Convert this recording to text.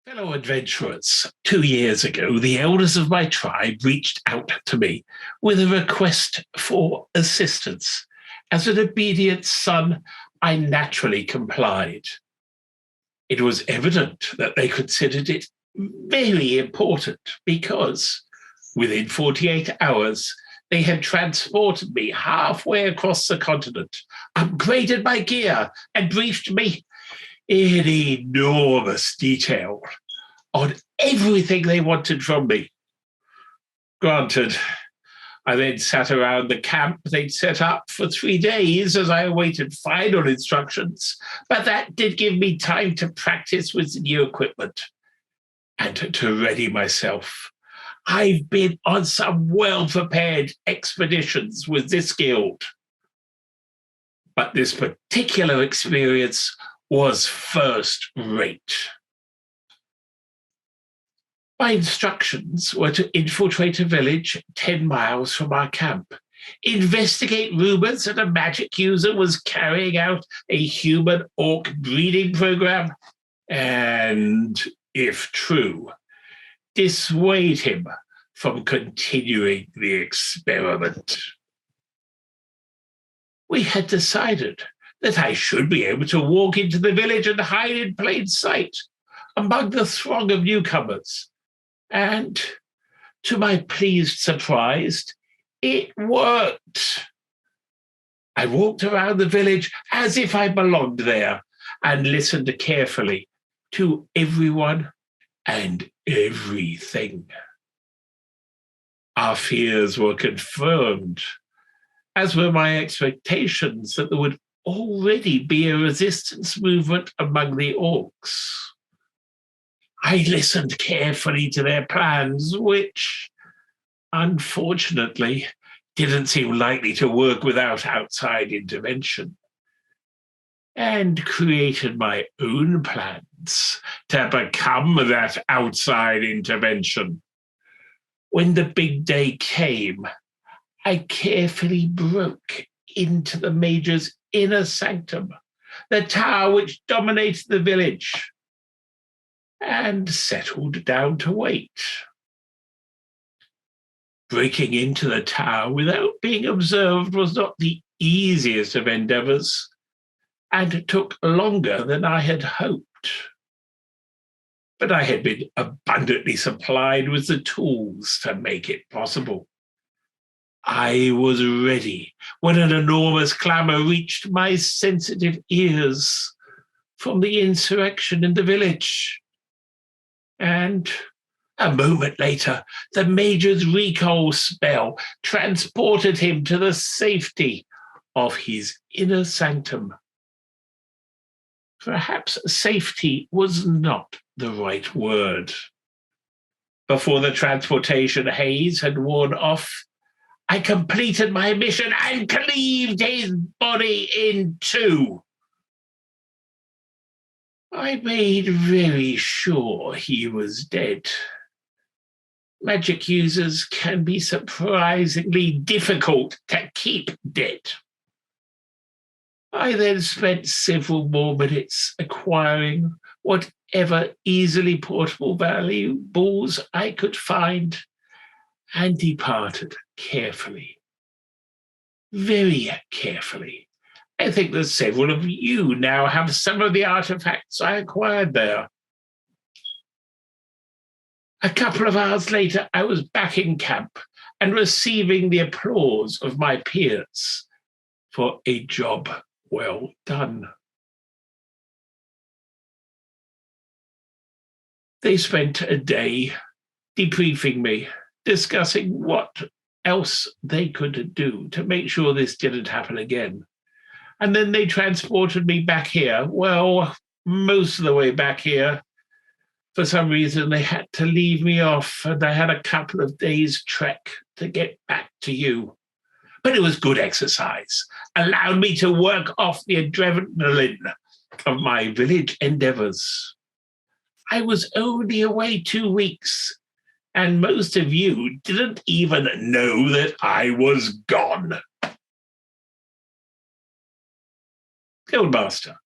Fellow adventurers, 2 years ago, the elders of my tribe reached out to me with a request for assistance. As an obedient son, I naturally complied. It was evident that they considered it very important because within 48 hours, they had transported me halfway across the continent, upgraded my gear, and briefed me in enormous detail on everything they wanted from me. Granted, I then sat around the camp they'd set up for 3 days as I awaited final instructions, but that did give me time to practice with the new equipment and to ready myself. I've been on some well-prepared expeditions with this guild, but this particular experience was first rate. My instructions were to infiltrate a village 10 miles from our camp, investigate rumors that a magic user was carrying out a human-orc breeding program, and, if true, dissuade him from continuing the experiment. We had decided that I should be able to walk into the village and hide in plain sight among the throng of newcomers. And to my pleased surprise, it worked. I walked around the village as if I belonged there and listened carefully to everyone and everything. Our fears were confirmed, as were my expectations that there would already be a resistance movement among the orcs. I listened carefully to their plans, which, unfortunately, didn't seem likely to work without outside intervention, and created my own plans to become that outside intervention. When the big day came, I carefully broke into the Major's inner sanctum, the tower which dominated the village, and settled down to wait. Breaking into the tower without being observed was not the easiest of endeavors, and took longer than I had hoped. But I had been abundantly supplied with the tools to make it possible. I was ready when an enormous clamor reached my sensitive ears from the insurrection in the village. And a moment later, the Major's recall spell transported him to the safety of his inner sanctum. Perhaps safety was not the right word. Before the transportation haze had worn off, I completed my mission and cleaved his body in two. I made very sure he was dead. Magic users can be surprisingly difficult to keep dead. I then spent several more minutes acquiring whatever easily portable valuables I could find and departed carefully. Very carefully. I think that several of you now have some of the artifacts I acquired there. A couple of hours later, I was back in camp and receiving the applause of my peers for a job well done. They spent a day debriefing me, discussing what else they could do to make sure this didn't happen again. And then they transported me back here. Well, most of the way back here. For some reason, they had to leave me off, and I had a couple of days' trek to get back to you. But it was good exercise, allowed me to work off the adrenaline of my village endeavors. I was only away 2 weeks, and most of you didn't even know that I was gone. Guildmaster.